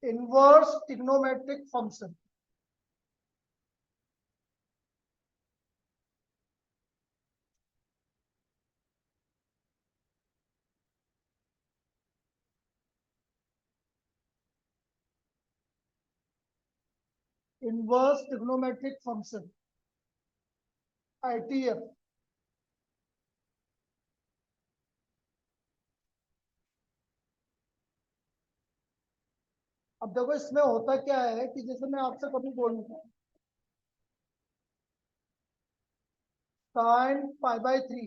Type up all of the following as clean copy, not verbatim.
Inverse trigonometric function. Inverse trigonometric function ITF। अब देखो इसमें होता क्या है कि जैसे मैं आपसे कभी बोलूंगा साइन पाई बाई थ्री,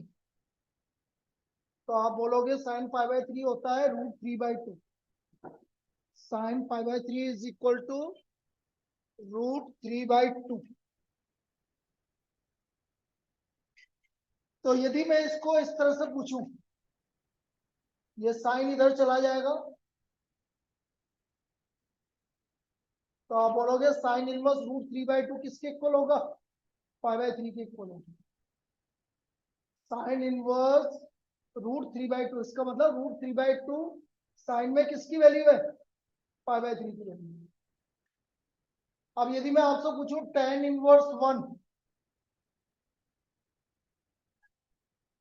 तो आप बोलोगे साइन पाई बाई थ्री होता है √3/2। Sine pi by three is equal to √3/2। तो यदि मैं इसको इस तरह से पूछूं, ये साइन इधर चला जाएगा, तो आप बोलोगे साइन इनवर्स √3/2 किसके इक्वल होगा? पाई/3 के इक्वल होगा। साइन इनवर्स √3/2, इसका मतलब √3/2 साइन में किसकी वैल्यू है? पाई/3 की वैल्यू। अब यदि मैं आपसे पूछूं tan इनवर्स 1,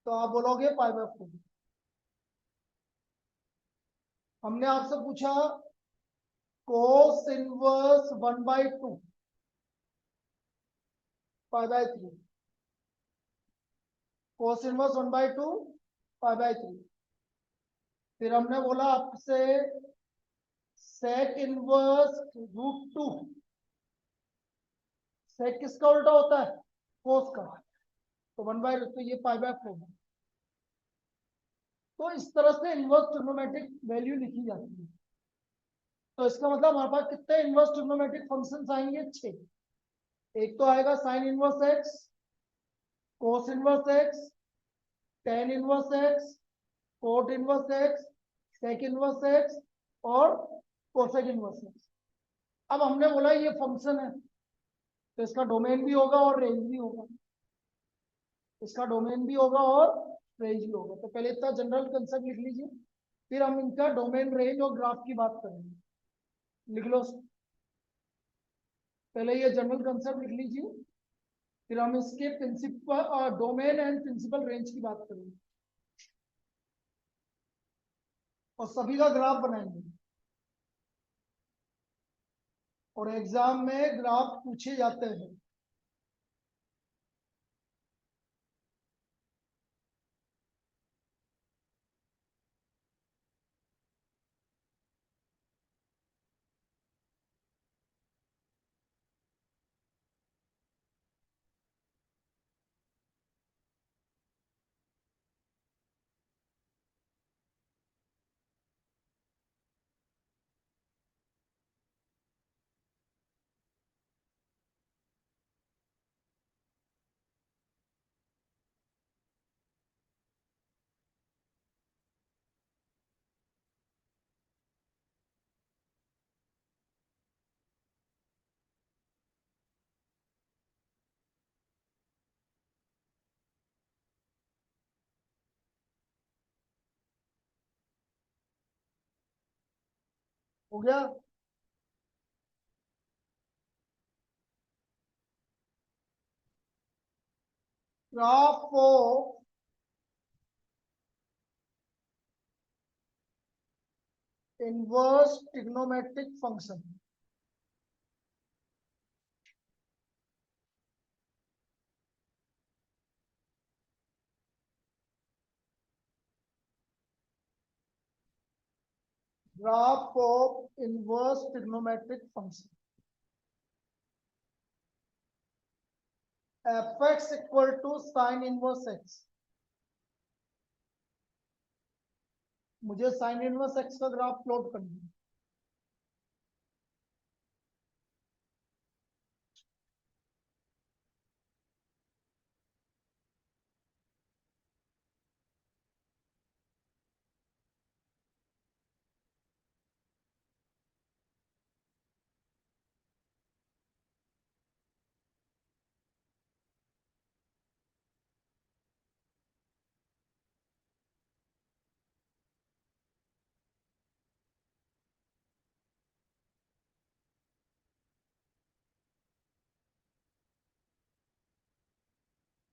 तो आप बोलोगे पाई/4। हमने आपसे पूछा कोस इनवर्स 1/2 पाई/3। Cos inverse 1/2 पाई/3। फिर हमने बोला आपसे सेक इनवर्स √2। सेक किसका उल्टा होता है? कोस का। तो 1/2, तो ये पाई/4 है। तो इस तरह से इनवर्स ट्रिग्नोमेट्रिक वैल्यू लिखी जाती है। तो इसका मतलब हमारे पास कितने इनवर्स ट्रिग्नोमेट्रिक फंक्शंस आएंगे? 6। एक तो आएगा sine inverse x, cos inverse x, tan inverse x, cot inverse x, sec inverse x और कोसेक इनवर्स एक्स। अब हमने बोला ये फंक्शन है, तो इसका डोमेन भी होगा और रेंज भी होगा। इसका डोमेन भी होगा और रेंज भी होगा। तो पहले इतना जनरल कंसेप्ट लिख लीजिए, फिर हम इनका डोमेन, रेंज और ग्राफ की बात करेंगे। लिख लो, पहले ये जनरल कंसेप्ट लिख लीजिए, फिर हम इसके principal, domain and principal range की बात करेंगे और सभी का ग्राफ बनाएंगे। और एग्जाम में ग्राफ पूछे जाते हैं। हो गया? Graph of inverse trigonometric function. Graph of inverse trigonometric function f(x) equal to sine inverse x. मुझे साइन इनवर्स एक्स का ग्राफ प्लॉट करना है।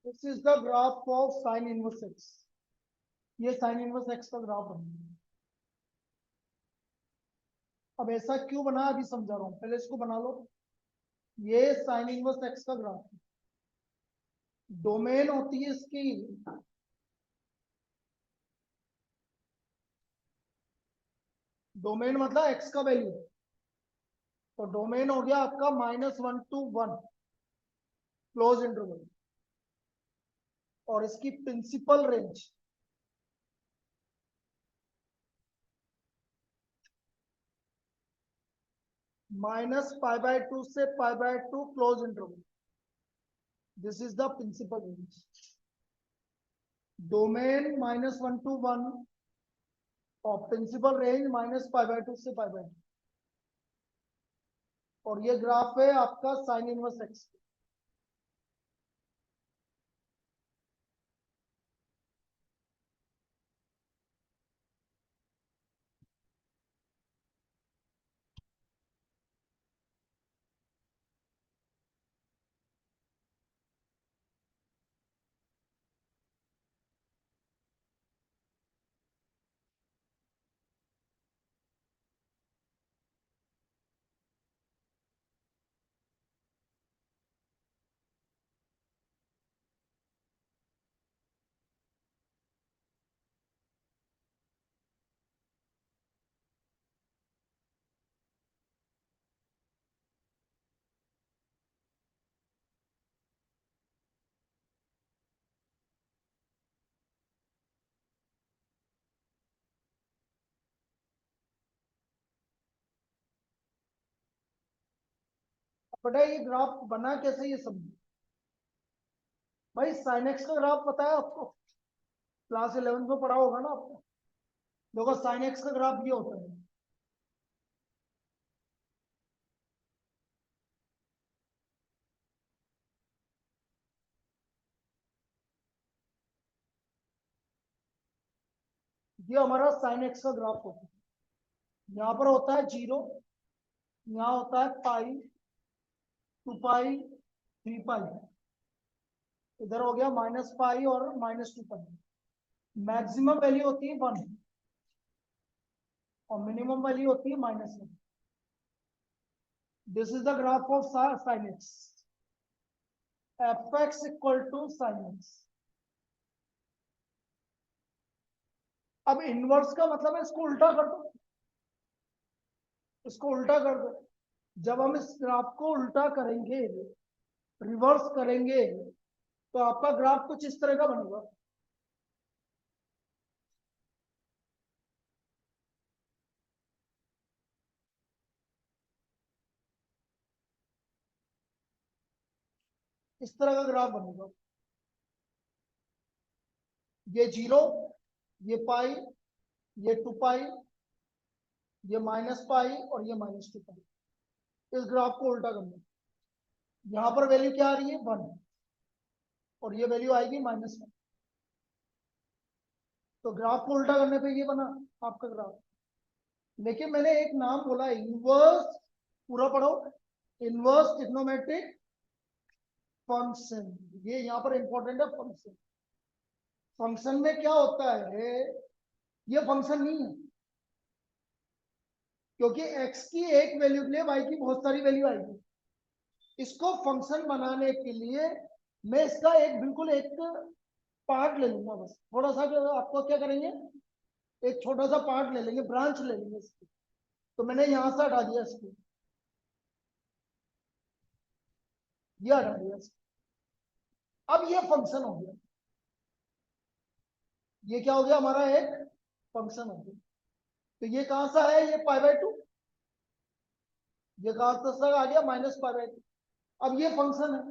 This is the graph of sine inverse x. ये साइन इनवर्स एक्स का graph बना। अब ऐसा क्यों बना अभी समझा रहा हूं, पहले इसको बना लो। ये साइन इनवर्स एक्स का ग्राफ है। डोमेन होती है इसकी, डोमेन मतलब एक्स का वैल्यू। तो डोमेन हो गया आपका -1 to 1 क्लोज इंटरवल, और इसकी प्रिंसिपल रेंज -π/2 से π/2 close interval. This is the principal range. Domain -1 to 1 और प्रिंसिपल रेंज -π/2 से π/2। और ये ग्राफ है आपका साइन इनवर्स एक्स। बेटा ये ग्राफ बना कैसे, ये समझो। भाई साइन एक्स का ग्राफ पता है आपको, क्लास 11 में पढ़ा होगा ना आपको। देखो साइन एक्स का ग्राफ ये होता है। ये हमारा साइन एक्स का ग्राफ होता है। यहाँ पर होता है 0, यहाँ होता है पाई, 2π, 3π। इधर हो गया -π और -2π। मैक्सिमम वैल्यू होती है 1 और मिनिमम वैल्यू होती है -1। This is the graph of sine x. fx equal to sine x. अब इनवर्स का मतलब है इसको उल्टा कर दो, इसको उल्टा कर दो। जब हम इस ग्राफ को उल्टा करेंगे, रिवर्स करेंगे, तो आपका ग्राफ कुछ इस तरह का बनेगा। इस तरह का ग्राफ बनेगा। ये 0, ये पाई, ये 2π, ये -π और ये -2π। इस ग्राफ को उल्टा करना। यहां पर वैल्यू क्या आ रही है 1 और ये वैल्यू आएगी -1। तो ग्राफ को उल्टा करने पे ये बना आपका ग्राफ। लेकिन मैंने एक नाम बोला इनवर्स, पूरा पढ़ो, इनवर्स ट्रिग्नोमेट्रिक फंक्शन। ये यहाँ पर इंपॉर्टेंट है फंक्शन। फंक्शन में क्या होता है, ये फंक्शन नहीं है, क्योंकि x की एक वैल्यू के लिए y की बहुत सारी वैल्यू आएगी। इसको फंक्शन बनाने के लिए मैं इसका एक बिल्कुल एक पार्ट ले लूंगा, बस थोड़ा सा। आपको क्या करेंगे, एक छोटा सा पार्ट ले लेंगे, ब्रांच ले लेंगे इसकी। तो मैंने यहां से हटा दिया इसको, ये हटा दिया इसको। अब ये फंक्शन हो गया, ये क्या हो गया हमारा एक फंक्शन हो गया। तो ये कहां सा है, ये π/2, ये कहां तक आ गया -π/2। अब ये फंक्शन है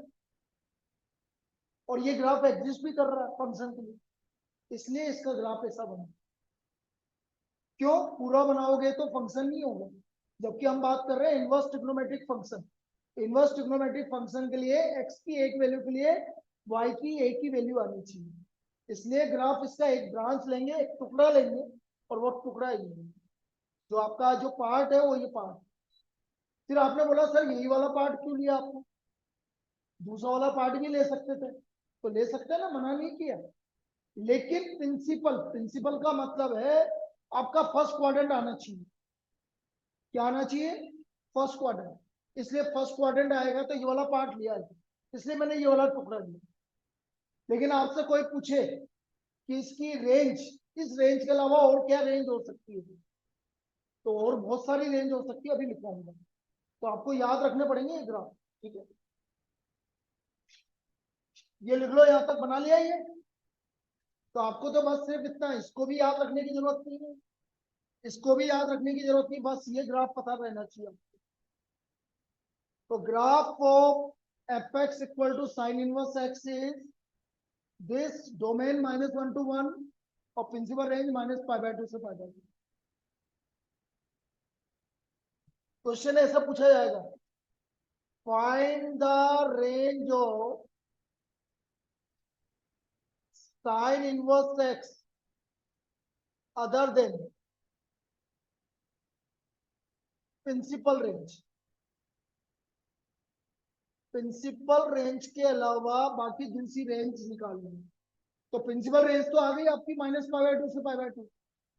और ये ग्राफ एग्जिस्ट भी कर रहा है फंक्शन के लिए, इसलिए इसका ग्राफ ऐसा बना। क्यों, पूरा बनाओगे तो फंक्शन नहीं होगा। जबकि हम बात कर रहे हैं inverse trigonometric function. Inverse trigonometric function के लिए x की एक वैल्यू के लिए y की एक ही वैल्यू आनी चाहिए। इसलिए ग्राफ इसका एक ब्रांच लेंगे, एक टुकड़ा लेंगे, और वो टुकड़ा ही लेंगे। जो आपका जो पार्ट है वो ये पार्ट। फिर आपने बोला सर यही वाला पार्ट क्यों लिया आपने, दूसरा वाला पार्ट भी ले सकते थे। तो ले सकते हैं ना, मना नहीं किया। लेकिन प्रिंसिपल, प्रिंसिपल का मतलब है आपका फर्स्ट क्वाड्रेंट आना चाहिए। क्या आना चाहिए? First quadrant. इसलिए फर्स्ट क्वाड्रेंट आएगा तो ये वाला पार्ट लिया है, इसलिए मैंने ये वाला टुकड़ा लिया। लेकिन आपसे कोई पूछे कि इसकी रेंज, इस रेंज के अलावा और क्या रेंज हो सकती है, तो और बहुत सारी रेंज हो सकती है, अभी लिखवाऊंगा। तो आपको याद रखने पड़ेंगे ये ग्राफ। ठीक है, ये लिख लो, यहां तक बना लिया ये। तो आपको तो बस सिर्फ इतना, इसको भी याद रखने की जरूरत नहीं है, इसको भी याद रखने की जरूरत नहीं, बस ये ग्राफ पता रहना चाहिए। तो graph of f x equal to sine inverse x is this domain -1 to 1 और प्रिंसिपल रेंज -π/2 से π/2। क्वेश्चन ऐसा पूछा जाएगा, find the range of sine inverse x other than principal range. Principal range के अलावा बाकी दूसरी रेंज निकालनी है। तो प्रिंसिपल रेंज तो आ गई आपकी -π/2 से π/2।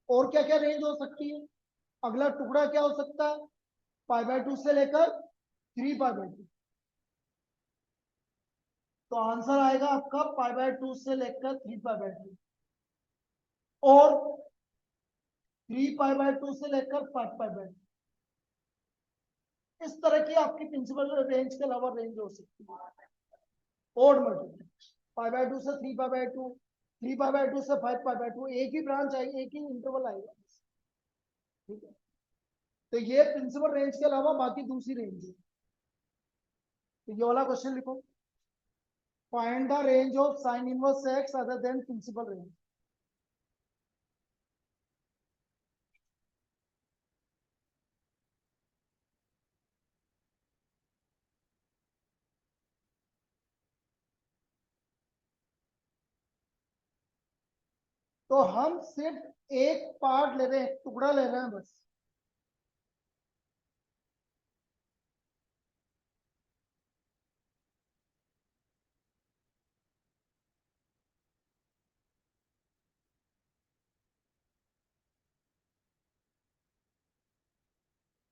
और क्या क्या रेंज हो सकती है? अगला टुकड़ा क्या हो सकता है? π/2 से लेकर 3π/2। तो आंसर आएगा आपका π/2 से लेकर 3π/2 और 3π/2 से लेकर 5π/2। इस तरह की आपकी प्रिंसिपल रेंज के अलावा रेंज हो सकती है। और मल्टीप्लाई π/2 से 3π/2, 3π/2 से 5π/2, एक ही ब्रांच आएगी, एक ही इंटरवल आएगा। ठीक है, तो ये प्रिंसिपल रेंज के अलावा बाकी दूसरी रेंज है। तो ये वाला क्वेश्चन लिखो, find the range of sine inverse x other than principal range. तो हम सिर्फ एक पार्ट ले रहे हैं, टुकड़ा ले रहे हैं बस।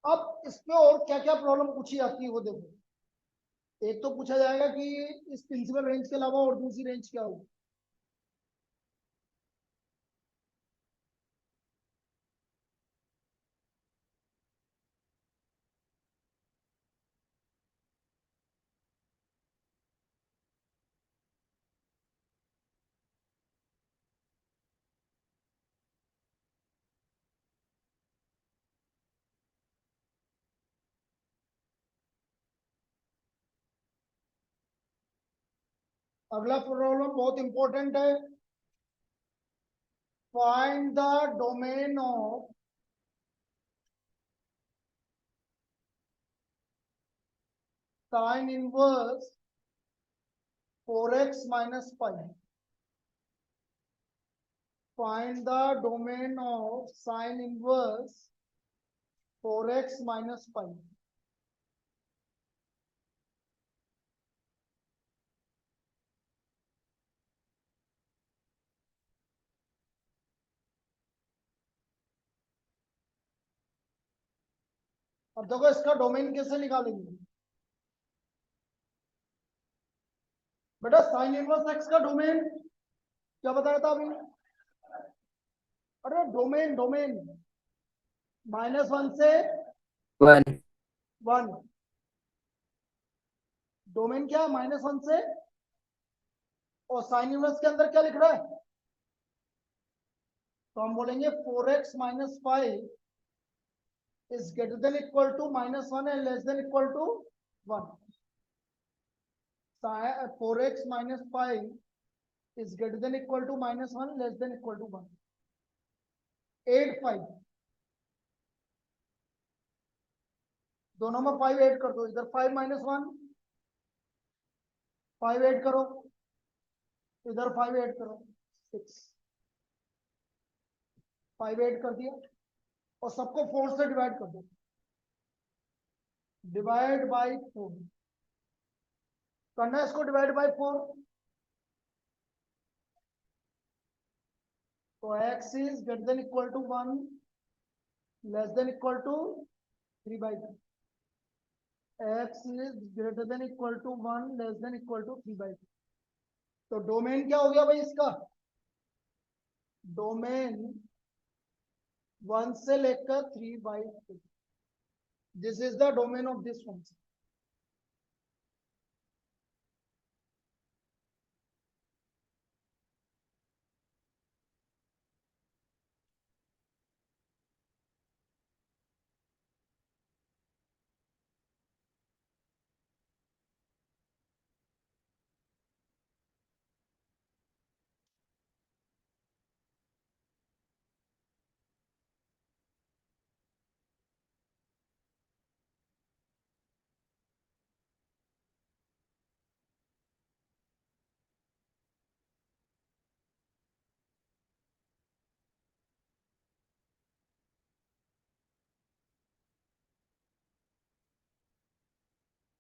अब इसमें और क्या क्या प्रॉब्लम पूछी जाती है वो देखो। एक तो पूछा जाएगा कि इस प्रिंसिपल रेंज के अलावा और दूसरी रेंज क्या होगी। अगला प्रॉब्लम बहुत इंपॉर्टेंट है, find the domain of sine inverse 4x minus pi. Find the domain of sine inverse 4x minus pi. अब देखो इसका डोमेन कैसे निकालेंगे बेटा। साइन इनवर्स एक्स का डोमेन क्या बताया था अभी? अरे डोमेन, डोमेन -1 से 1 1। डोमेन क्या है? -1 से। और साइन इनवर्स के अंदर क्या लिख रहा है? तो हम बोलेंगे 4x minus 5 is greater than equal to -1 and less than equal to 1. 4x minus 5 is greater than equal to -1 less than equal to 1. 8 5 दोनों में 5 ऐड कर दो, इधर 5 -1 5 ऐड करो, इधर 5 ऐड करो 6 5 ऐड कर दिया और सबको 4 से डिवाइड कर दो। डिवाइड बाय 4 करना है इसको, डिवाइड बाय 4 तो x is greater than equal to 1 less than equal to 3/2, x is greater than equal to 1 less than equal to 3/2। तो डोमेन क्या हो गया भाई इसका? डोमेन 1 से लेकर 3/2, this is the domain of this function.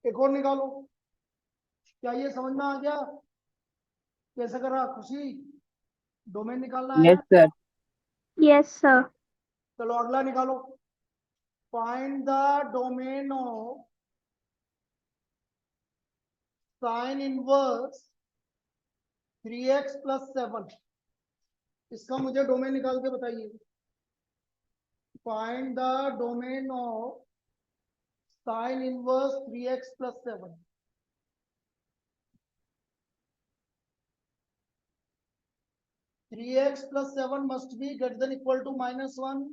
एक और निकालो। क्या ये समझ में आ गया कैसे करा खुशी? डोमेन निकालना है यस ना? सर। Yes, sir. चलो अगला निकालो। Find the domain of sine inverse 3x plus 7। इसका मुझे डोमेन निकाल के बताइए। Find the domain of sine inverse 3x plus 7। (3x plus 7) must be greater than equal to -1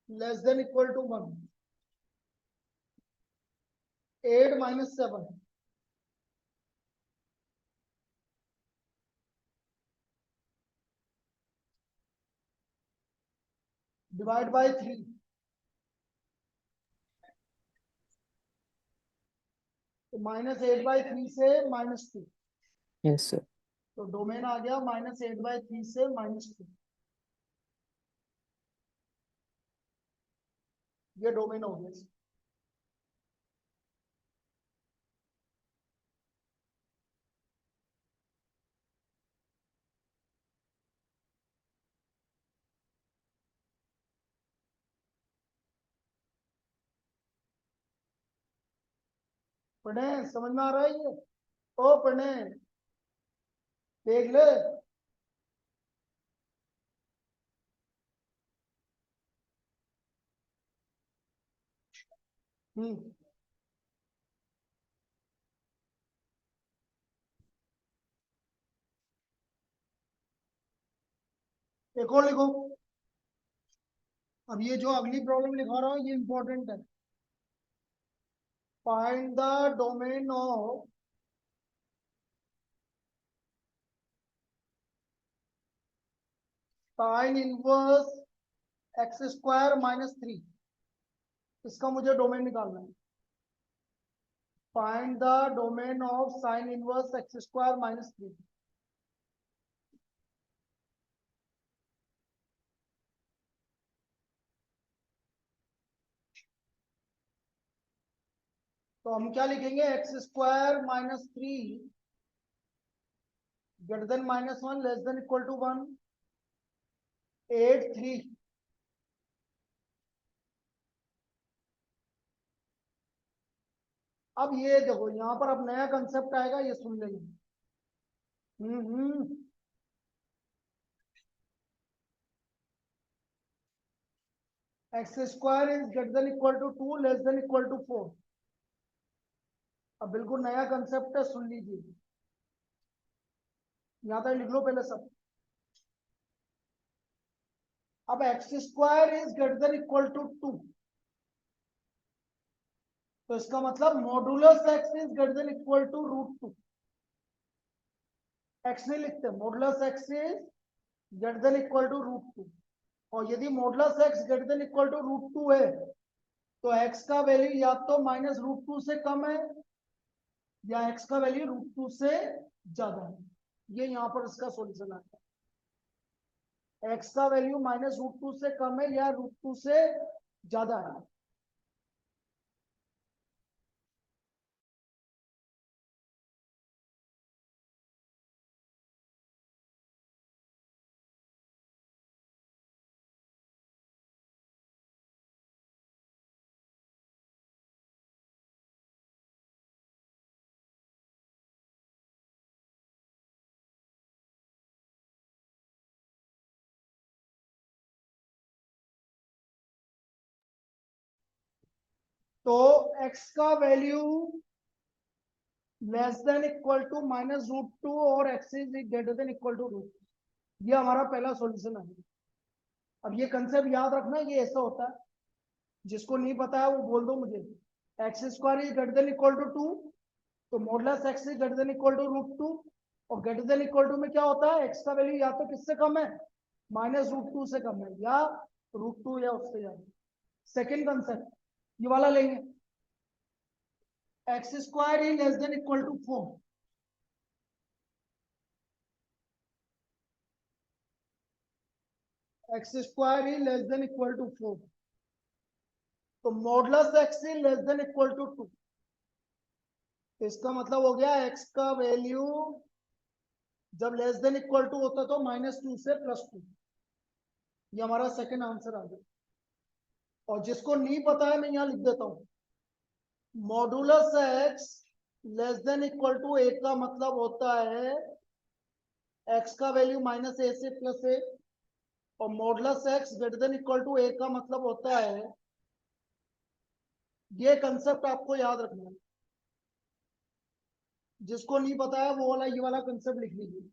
less than equal to 1. 8 minus 7 divide by 3, तो -8/3 से -2। Yes sir. तो domain आ गया -8/3 से -2। ये डोमेन हो गया। पढ़े? समझ में आ रहा है ये? ओ पढ़े देख ले। एक और लिखो। अब ये जो अगली प्रॉब्लम लिखा रहा हूँ ये इंपॉर्टेंट है। Find the domain of sine inverse x² - 3। इसका मुझे डोमेन निकालना है। Find the domain of sine inverse x² - 3। तो हम क्या लिखेंगे? x² - 3 greater than -1 less than equal to 1। 8 3। अब ये देखो यहाँ पर अब नया कंसेप्ट आएगा, ये सुन लेंगे। x² is greater than equal to 2 less than equal to 4। अब बिल्कुल नया कंसेप्ट है, सुन लीजिए। यहाँ तक लिख लो पहले सब। अब x² is greater than equal to 2, तो इसका मतलब modulus x is greater than equal to √2। x नहीं लिखते, modulus x is greater than equal to √2। और यदि modulus x greater than equal to √2 है तो x का वैल्यू या तो -√2 से कम है या x का वैल्यू √2 से ज्यादा है। ये यहाँ पर इसका सॉल्यूशन आता है। x का वैल्यू -√2 से कम है या √2 से ज्यादा है। तो x का value less than equal to -√2 और x is greater than equal to root, ये हमारा पहला सॉल्यूशन है। अब ये कंसेप्ट याद रखना, ये ऐसा होता है, जिसको नहीं पता है वो बोल दो मुझे। X square is greater than equal to 2, तो modulus x is greater than equal to √2, और ग्रेटर देन इक्वल टू में क्या होता है, एक्स का वैल्यू या तो किससे कम है, -√2 से कम है, या √2 या उससे ज्यादा। सेकेंड कंसेप्ट ये वाला लेंगे, x square is less than equal to 4, x square is less than equal to 4, तो modulus x is less than equal to 2, इसका मतलब हो गया एक्स का वैल्यू जब लेस देन इक्वल टू होता तो -2 से +2, ये हमारा सेकंड आंसर आ गया। और जिसको नहीं पता है मैं यहां लिख देता हूं, modulus x less than equal to 1 का मतलब होता है एक्स का वैल्यू -a से +a, और modulus x greater than equal to 1 का मतलब होता है, ये कंसेप्ट आपको याद रखना है, जिसको नहीं पता है वो वाला ये वाला कंसेप्ट लिख लीजिए।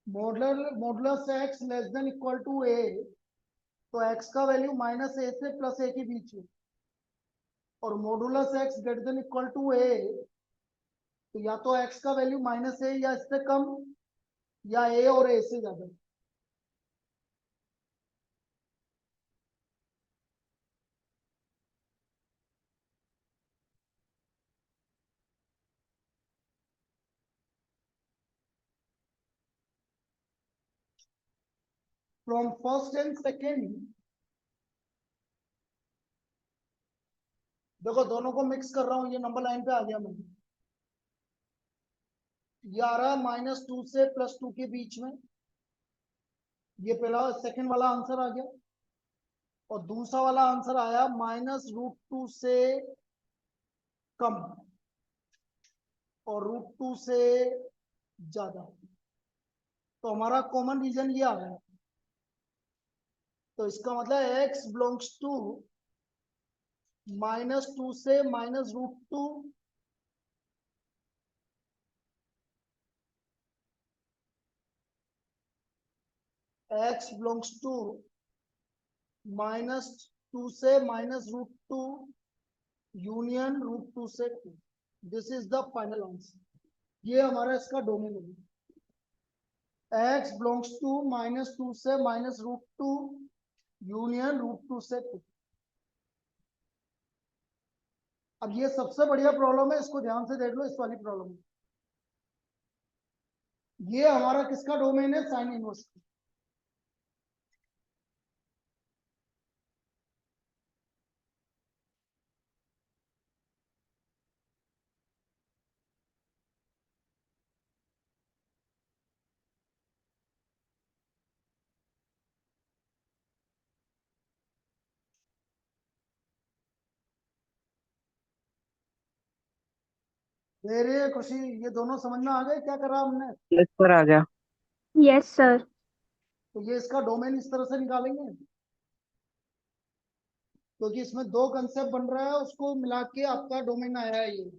Modulus x less than equal to a, तो एक्स का वैल्यू -a से +a के बीच में, और modulus x greater than equal to a, तो या तो एक्स का वैल्यू -a या इससे कम, या a और a से ज्यादा। फ्रॉम फर्स्ट एंड सेकेंड, देखो दोनों को मिक्स कर रहा हूं, ये नंबर लाइन पे आ गया मैं, ये आ रहा है -2 से +2 के बीच में, ये पहला सेकंड वाला आंसर आ गया, और दूसरा वाला आंसर आया -√2 से कम और √2 से ज्यादा, तो हमारा कॉमन रीजन ये आ रहा है, तो इसका मतलब x बिलोंग्स टू -2 से -√2, x बिलोंग्स टू -2 से -√2 यूनियन √2 से 2, this is the final answer, ये हमारा इसका डोमेन है, x बिलोंग्स टू -2 से -√2 यूनियन √2 से 2। अब ये सबसे बढ़िया प्रॉब्लम है, इसको ध्यान से देख लो, इस वाली प्रॉब्लम, ये हमारा किसका डोमेन है, साइन इनवर्स का। मेरे खुशी, ये दोनों समझ में आ गए क्या करा हमने, यस सर, आ गया। Yes sir. तो ये इसका डोमेन इस तरह से निकालेंगे, क्योंकि इसमें दो कंसेप्ट बन रहा है, उसको मिला के आपका डोमेन आया है ये।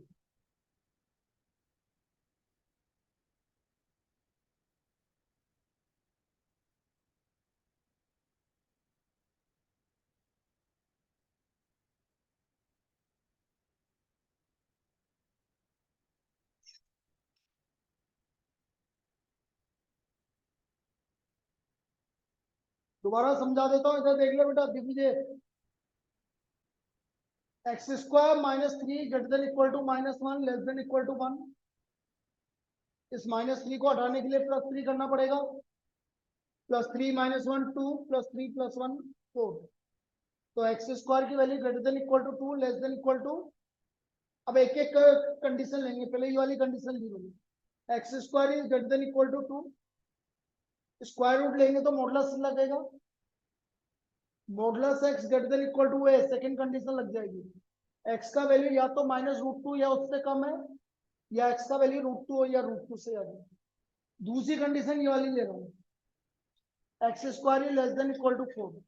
दोबारा समझा देता हूँ, इधर देख ले बेटा, Digvijay, x square -3 greater than equal to -1 less than equal to 1, इस -3 को हटाने के लिए +3 करना पड़ेगा, +3 - 1 2, +3 + 1 4, तो एक्स स्क्वायर की value greater than equal to 2 less than equal to, अब एक एक कंडीशन लेंगे, पहले ये वाली कंडीशन ली होगी, x square is greater than equal to 2, square root लेंगे तो मॉडुलस लगेगा, modulus x greater than equal to a, second condition लग जाएगी, एक्स का वैल्यू या तो -√2 या उससे कम है, या एक्स का वैल्यू √2 हो या √2 से ज्यादा। दूसरी कंडीशन ये वाली ले रहा हूँ, x square is less than equal to 4,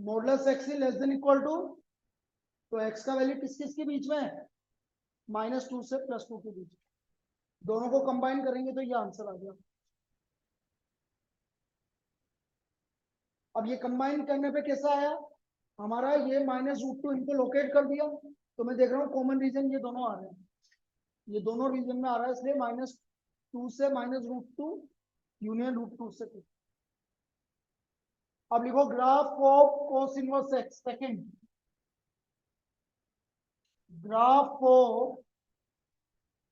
modulus x is less than equal to तो x का वैल्यू किस किस के बीच में है, -2 से +2 के बीच। दोनों को कंबाइन करेंगे तो ये आंसर आ गया। अब ये कंबाइन करने पे कैसा आया, हमारा ये -√2 इनको लोकेट कर दिया, तो मैं देख रहा हूँ कॉमन रीजन ये दोनों आ रहे हैं, ये दोनों रीजन में आ रहा है, इसलिए -2 से -√2 यूनियन √2 से 2। अब लिखो graph of cos inverse x, second graph of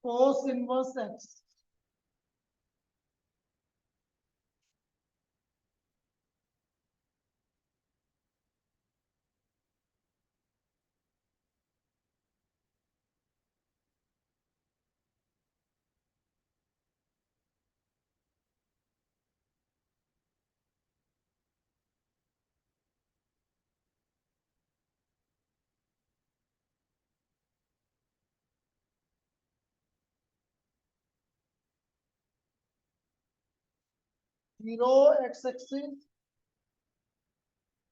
cos inverse x. Zero x axis,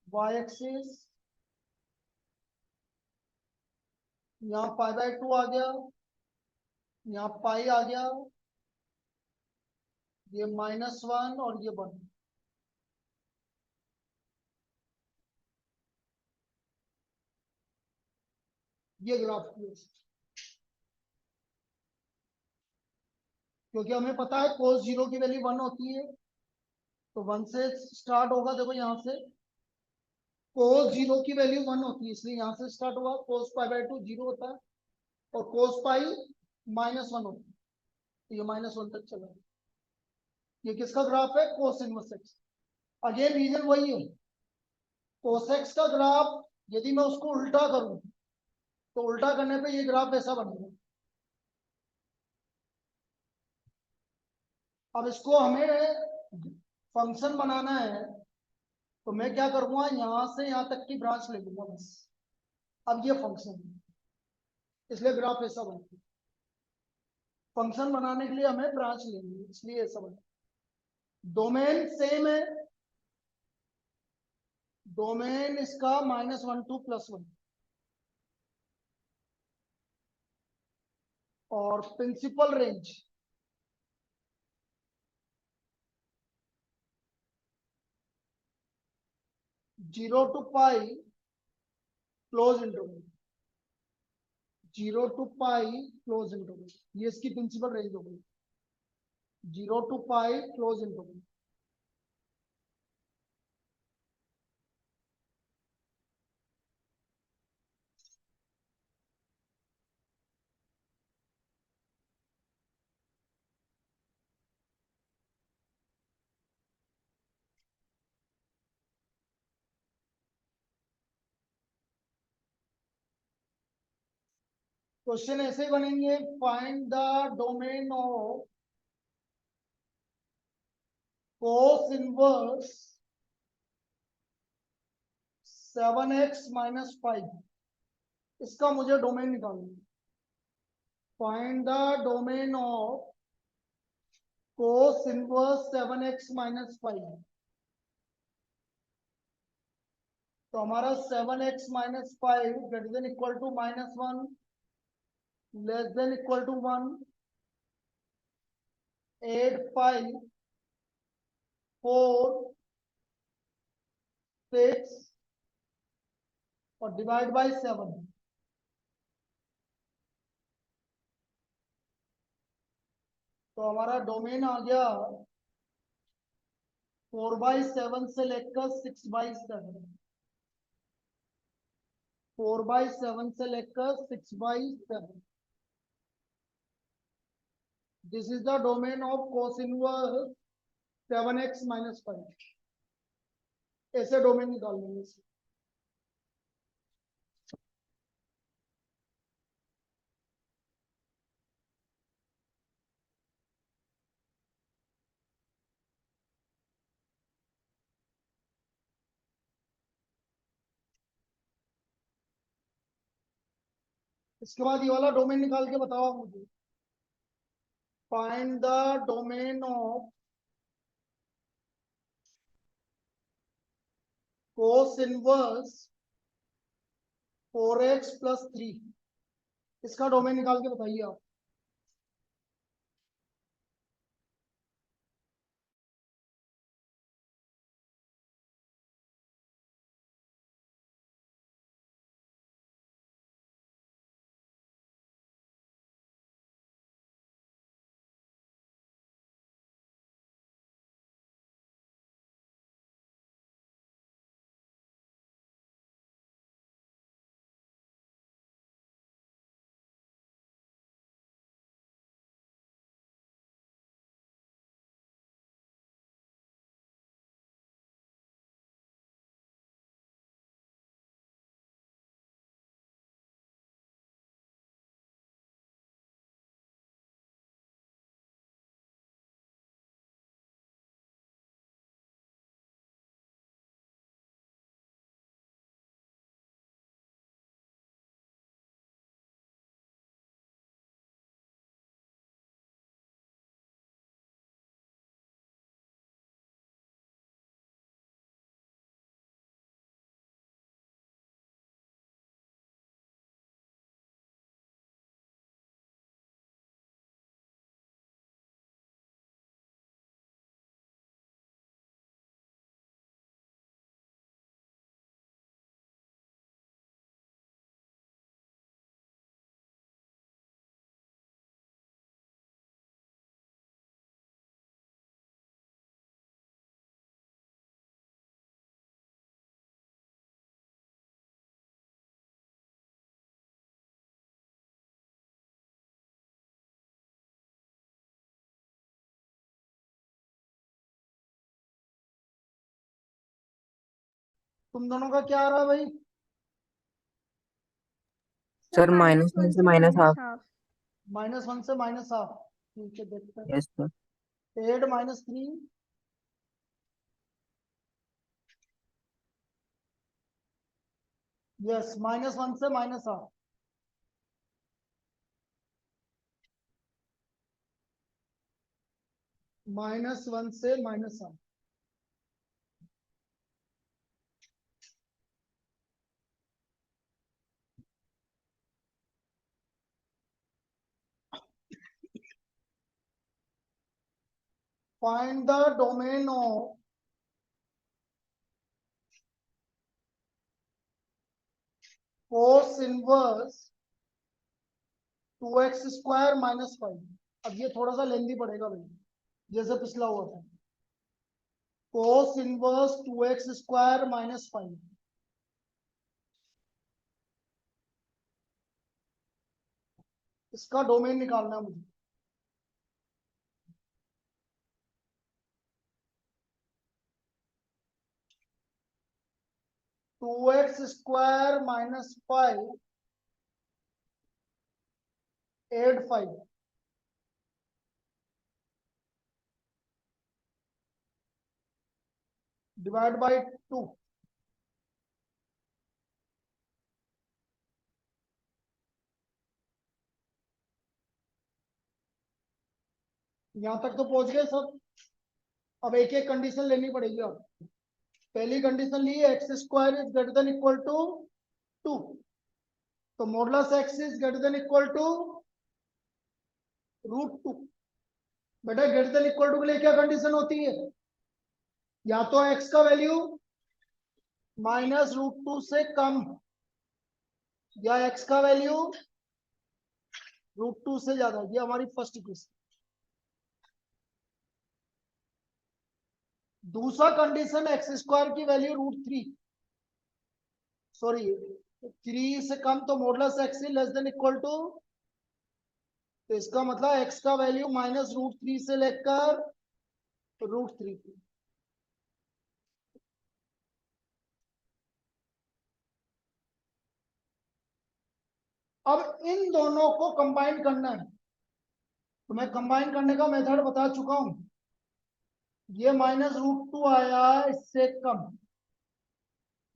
y axis, यहाँ π/2 आ गया, यहाँ पाई आ गया, ये -1 और ये 1। ये ग्राफ की, क्योंकि हमें पता है cos 0 की वैल्यू 1 होती है, तो 1 से स्टार्ट होगा। देखो यहाँ से cos 0 की वैल्यू 1 होती है, इसलिए यहाँ से स्टार्ट हुआ, cos π/2 0 होता है, और cos π -1 होता है, तो ये -1 तक चला। ये किसका ग्राफ है, cos inverse x. Again region वही है, cos x का ग्राफ यदि मैं उसको उल्टा करूं, तो उल्टा करने पे ये ग्राफ ऐसा बनेगा। अब इसको हमें फंक्शन बनाना है, तो मैं क्या करूंगा, यहां से यहां तक की ब्रांच ले लूंगा बस। अब ये फंक्शन है, इसलिए ग्राफ ऐसा बनता है। फंक्शन बनाने के लिए हमें ब्रांच लेनी है, इसलिए ऐसा बनता है। डोमेन सेम है, डोमेन इसका -1 to +1, और principal range 0 to π close interval, 0 to π close interval, ये इसकी प्रिंसिपल रेंज हो गई, 0 to π क्लोज इंटरवल। क्वेश्चन ऐसे ही बनेंगे, find the domain of cos inverse 7x - 5, इसका मुझे डोमेन निकालना है। Find the domain of cos inverse 7x - 5, तो हमारा 7x - 5 greater than equal to -1 less than equal to 1, 8 5 4 6 और डिवाइड बाय 7, तो हमारा डोमेन आ गया 4/7 से लेकर 6/7, 4/7 से लेकर 6/7। This is the domain of cos inverse 7x - 5। ऐसे डोमेन निकाल लेंगे। इसके बाद ये वाला डोमेन निकाल के बताओ आप मुझे। Find the domain of cos inverse 4x+3, इसका डोमेन निकाल के बताइए आप। तुम दोनों का क्या आ रहा है भाई? सर -1 -1 से से -1/2। -1/2। -1 से -1/2, ठीक है, देखते यस सर। हैं। 8 - 3, यस, -1 से -1/2। -1 से -1/2। Find the domain of cos inverse 2x² -5। अब ये थोड़ा सा लेंदी पड़ेगा भाई, जैसे पिछला हुआ था। cos inverse 2x² -5, इसका डोमेन निकालना है मुझे। (2x² -5) 85 divide by 2। यहां तक तो पहुंच गए सब। अब एक एक कंडीशन लेनी पड़ेगी। अब पहली कंडीशन ली, x² is greater than equal to 2, तो modulus x is greater than equal to √2। बेटा ग्रेटर देन इक्वल टू के लिए क्या कंडीशन होती है? या तो x का वैल्यू -√2 से कम, या x का वैल्यू √2 से ज्यादा। ये हमारी फर्स्ट इक्वेशन। दूसरा कंडीशन, x² की वैल्यू √3, सॉरी 3 से कम, तो modulus x less than equal to, तो इसका मतलब x का वैल्यू -√3 से लेकर √3। अब इन दोनों को कंबाइन करना है, तो मैं कंबाइन करने का मेथड बता चुका हूं। ये -√2 आया इससे कम,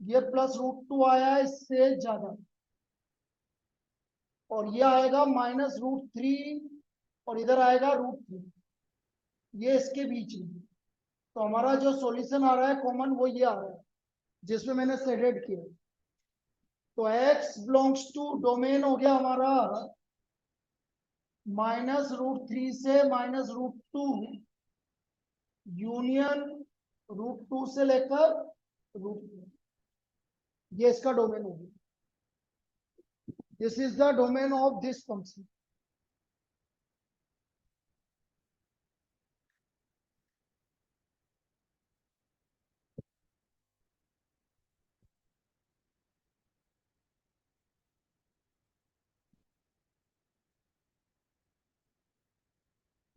ये +√2 आया इससे ज्यादा, और ये आएगा -√3, और इधर आएगा √3, ये इसके बीच में। तो हमारा जो सॉल्यूशन आ रहा है कॉमन, वो ये आ रहा है जिसमें मैंने शेडेड किया। तो x बिलोंग्स टू डोमेन हो गया हमारा -√3 से -√2 यूनियन √2 से लेकर √2, ये इसका डोमेन होगा। This is the domain of this function.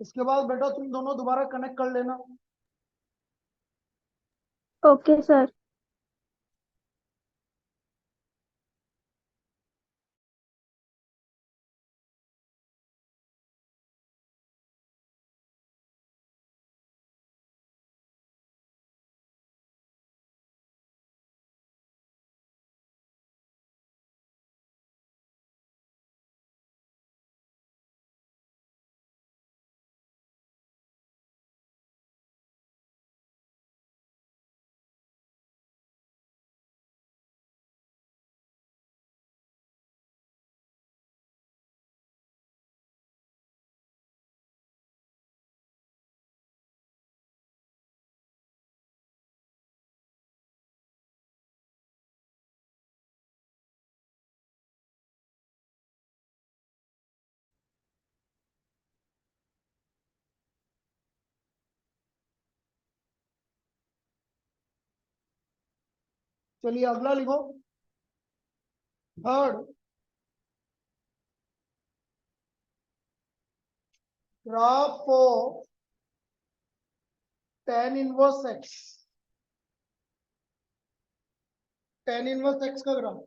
इसके बाद बेटा तुम दोनों दोबारा कनेक्ट कर लेना। Okay sir. चलिए अगला लिखो, third graph of tan inverse x, tan inverse x का graph.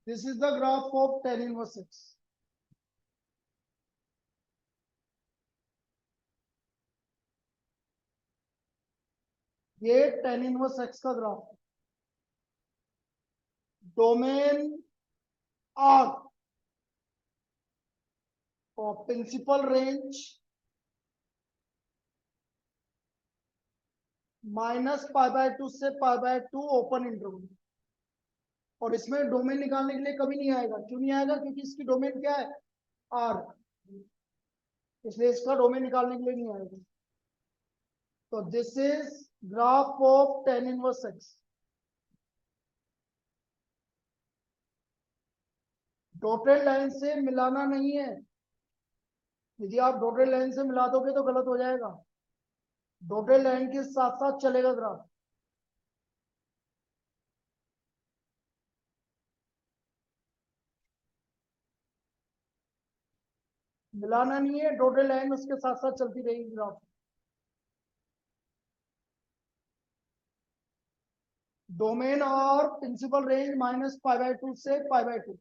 This is the graph of tan inverse x। ये tan इनवर्स x का ग्राफ, डोमेन आर और प्रिंसिपल रेंज -π/2 से π/2 ओपन इंटरवल। और इसमें डोमेन निकालने के लिए कभी नहीं आएगा। क्यों नहीं आएगा? क्योंकि इसकी डोमेन क्या है, आर, इसलिए इसका डोमेन निकालने के लिए नहीं आएगा। तो this is graph of tan inverse x। Dotted line से मिलाना नहीं है, यदि आप डॉटेड लाइन से मिला दोगे तो गलत हो जाएगा। डॉटेड लाइन के साथ साथ चलेगा ग्राफ, मिलाना नहीं है, डॉटेड लाइन उसके साथ साथ चलती रहेगी ग्राफ। डोमेन और प्रिंसिपल रेंज -π/2 से π/2।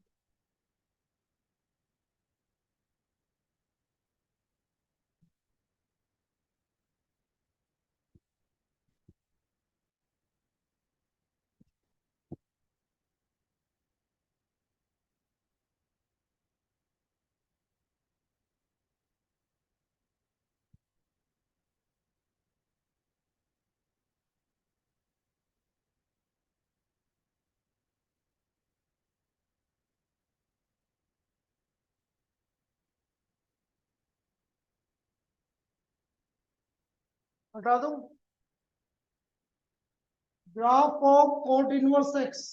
हटा दो, graph of cot inverse x।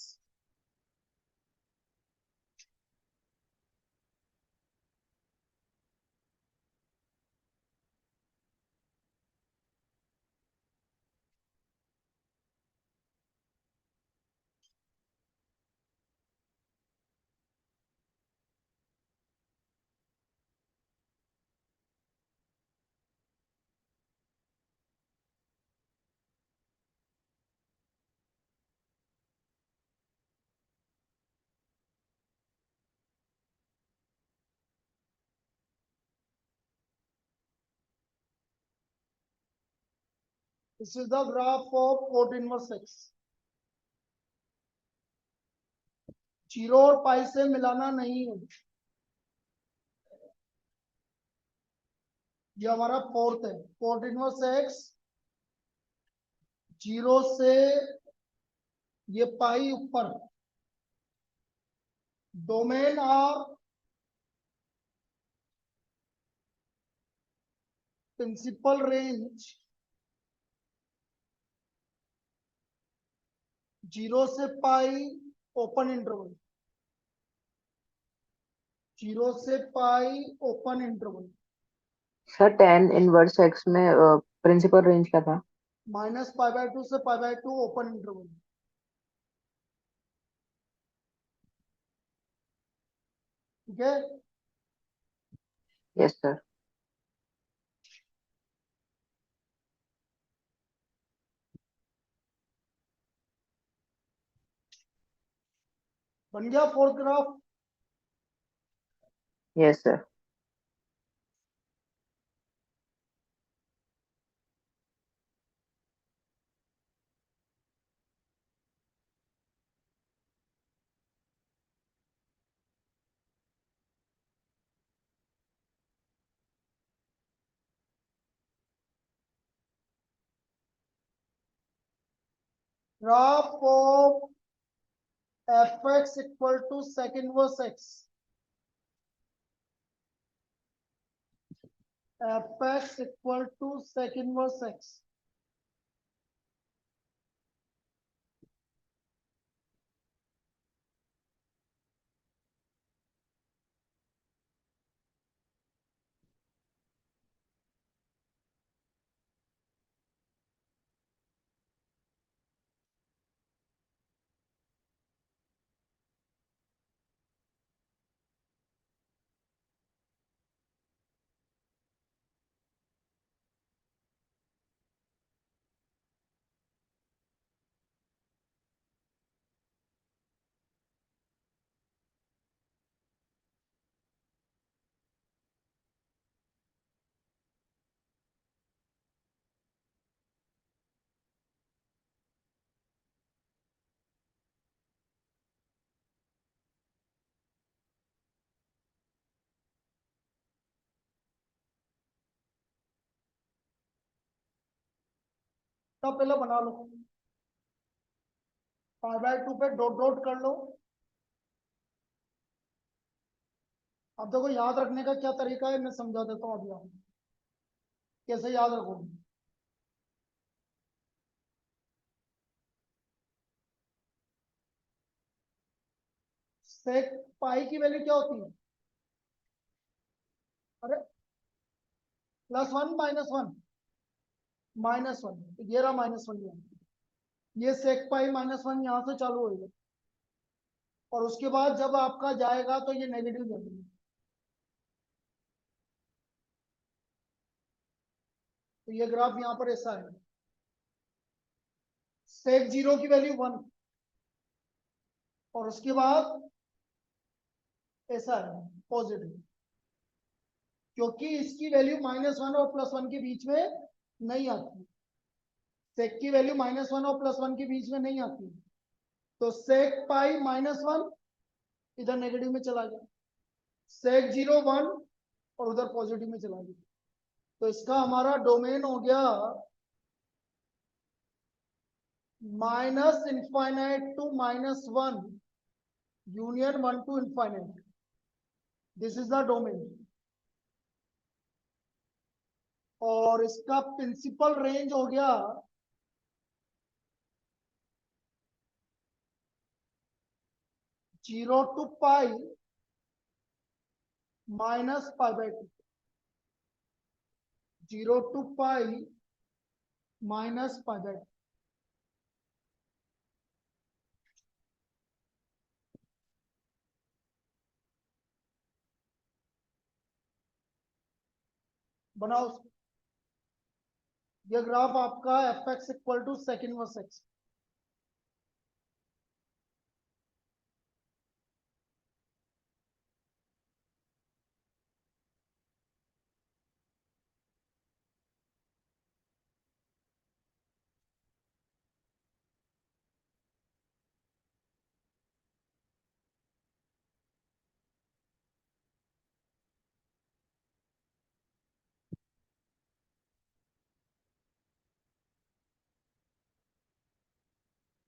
This is the graph of cot inverse x. Zero और पाई से मिलाना नहीं है। ये हमारा फोर्थ है, cot इनवर्स एक्स, जीरो से ये पाई ऊपर, domain R principal range zero से पाई ओपन इंटरवल, जीरो से pi open interval, sir tan inverse x में प्रिंसिपल रेंज क्या था? माइनस पाई/2 से पाई/2 ओपन इंटरवल। ठीक है, यस सर। बन गया fourth graph. Yes sir. Graph of fx equal to sec inverse x, fx equal to sec inverse x। तो पहले बना लो, पाई/2 पे डॉट डॉट कर लो। अब देखो याद रखने का क्या तरीका है, मैं समझा देता हूँ अभी आपको कैसे याद रखोगे। सेक पाई की वैल्यू क्या होती है? अरे +1 -1, -1, ये रहा -1, ये सेक पाई -1 यहाँ से चालू होगा, और उसके बाद जब आपका जाएगा तो ये नेगेटिव जाएगा। तो ये ग्राफ यहाँ पर ऐसा है, सेक जीरो की वैल्यू 1, और उसके बाद ऐसा है पॉजिटिव, क्योंकि इसकी वैल्यू -1 और +1 के बीच में नहीं आती। सेक की वैल्यू -1 और +1 के बीच में नहीं आती, तो सेक पाई -1 इधर नेगेटिव में चला गया, सेक जीरो 1 और उधर पॉजिटिव में चला गया। तो इसका हमारा डोमेन हो गया -∞ to -1 union 1 to infinite. This is the domain, और इसका प्रिंसिपल रेंज हो गया जीरो टू पाई -पाई/2, जीरो टू पाई -पाई/2। बनाओ, ये ग्राफ आपका fx equal to sec inverse x।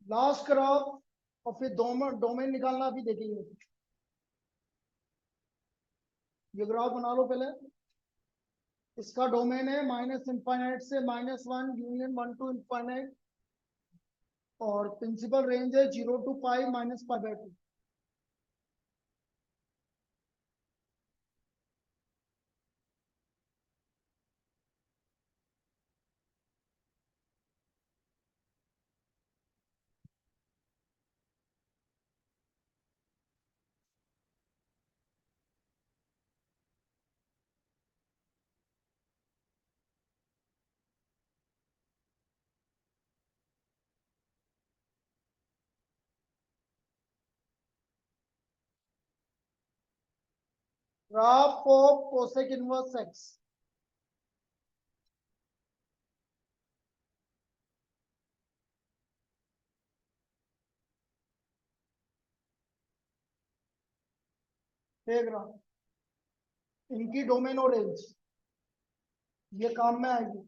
Last graph और फिर डोमेन निकालना अभी देखेंगे। ये ग्राफ बना लो पहले। इसका डोमेन है -∞ से -1 यूनियन 1 to ∞, और प्रिंसिपल रेंज है 0 to pi -π/2। Graph of cosec inverse x. Graph इनकी डोमेन और रेंज ये काम में आएगी।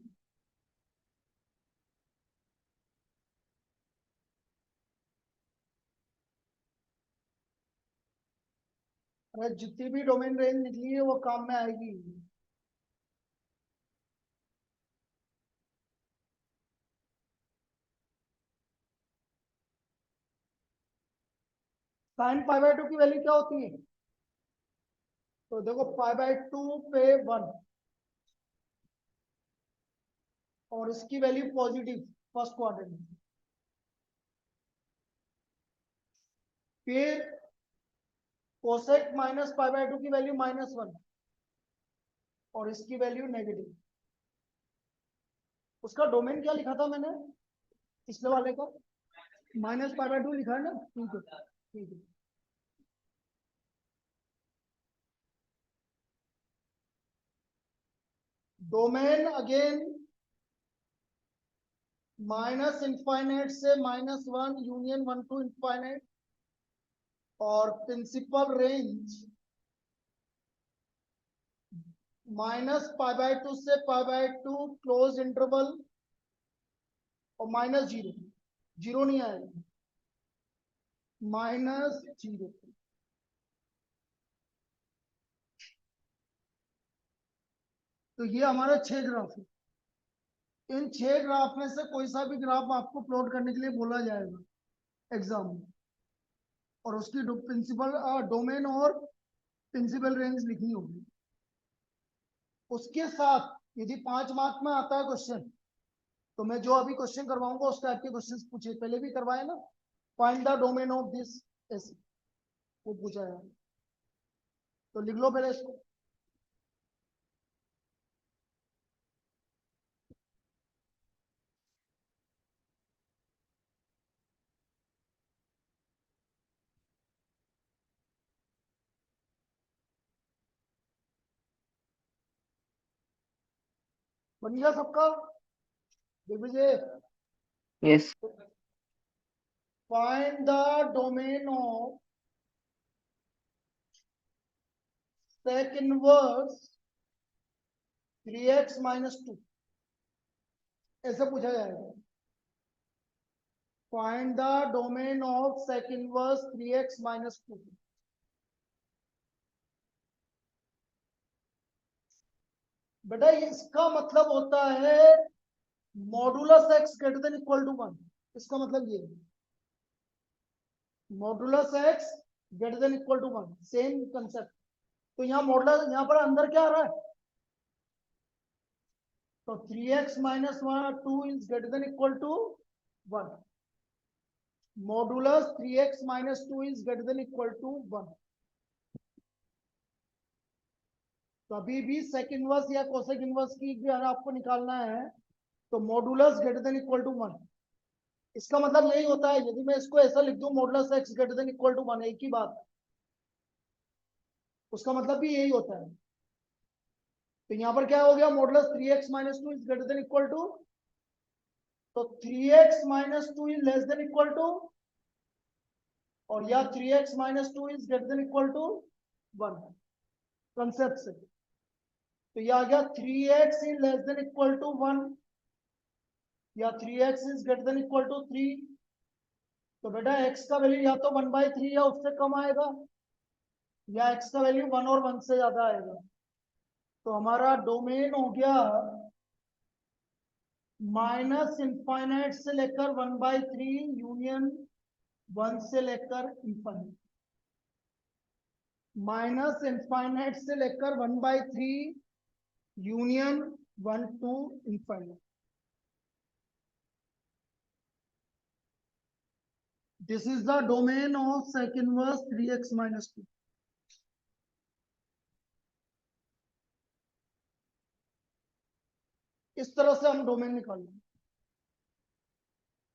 अरे जितनी भी डोमेन रेंज निकली है वो काम में आएगी। sin π/2 की वैल्यू क्या होती है? तो देखो π/2 पे 1, और इसकी वैल्यू पॉजिटिव फर्स्ट क्वाड्रेंट में। फिर कोसेक -π/2 की वैल्यू -1, और इसकी वैल्यू नेगेटिव। उसका डोमेन क्या लिखा था मैंने पिछले वाले का? -π/2 लिखा है ना? ठीक है, ठीक है। डोमेन अगेन -∞ से -1 यूनियन 1 to ∞, और प्रिंसिपल रेंज -π/2 से π/2 क्लोज इंटरवल, और -0, 0 नहीं आएगा, -0। तो ये हमारे 6 ग्राफ है। इन 6 ग्राफ में से कोई सा भी ग्राफ आपको प्लॉट करने के लिए बोला जाएगा एग्जाम में, और उसकी प्रिंसिपल डोमेन और प्रिंसिपल रेंज लिखनी होगी। उसके साथ यदि 5 मार्क में आता है क्वेश्चन, तो मैं जो अभी क्वेश्चन करवाऊंगा उस टाइप के क्वेश्चन पूछे, पहले भी करवाए ना, find the domain of this, ऐसे वो पूछा है। तो लिख लो पहले इसको। बन गया सबका? Digvijay, yes find the domain of sec inverse 3x - 2, ऐसा पूछा जाएगा। Find the domain of sec inverse 3x - 2। बेटा इसका मतलब होता है modulus x greater than equal to 1। इसका मतलब ये modulus x greater than equal to 1, same concept. तो यहाँ मॉडुलस, यहाँ पर अंदर क्या आ रहा है? तो 3x - 2 is greater than equal to 1। Modulus 3x - 2 is greater than equal to 1। कभी भी सेक इनवर्स या कोसेक इनवर्स की अगर आपको निकालना है तो modulus greater than equal to 1। इसका मतलब यही होता है, यदि मैं इसको ऐसा लिख दूं modulus x greater than equal to 1, एक ही बात है, उसका मतलब भी यही होता है। तो यहाँ पर क्या हो गया? Modulus 3x - 2 is greater than equal to, तो 3x - 2 is less than equal to, और या 3x - 2 is greater than equal to 1 concept से। तो यह आ गया 3x is less than equal to 1, या 3x is greater than equal to 3, तो बेटा x का वैल्यू या तो 1/3 या उससे कम आएगा, या x का वैल्यू 1 और 1 से ज्यादा आएगा। तो हमारा डोमेन हो गया माइनस इनफाइनाइट से लेकर 1/3 यूनियन 1 से लेकर इनफाइनाइट, माइनस इनफाइनाइट से लेकर 1/3 union 1 to infinite. This is the domain of sec inverse 3x minus 2. इस तरह से हम डोमेन निकालेंगे।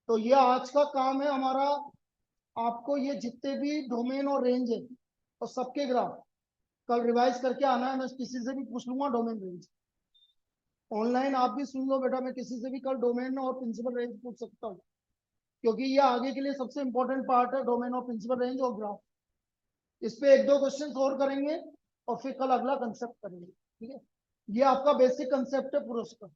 तो ये आज का काम है हमारा, आपको ये जितने भी डोमेन और रेंज है और सबके ग्राफ कल रिवाइज करके आना है। मैं किसी से भी पूछ लूंगा डोमेन रेंज, ऑनलाइन आप भी सुन लो बेटा, मैं किसी से भी कल डोमेन और प्रिंसिपल रेंज पूछ सकता हूँ, क्योंकि ये आगे के लिए सबसे इंपॉर्टेंट पार्ट है, डोमेन और प्रिंसिपल रेंज और ग्राफ। इस पे 1-2 क्वेश्चन और करेंगे और फिर कल अगला कंसेप्ट करेंगे। ठीक है, ये आपका बेसिक कंसेप्ट है पूरा उसका।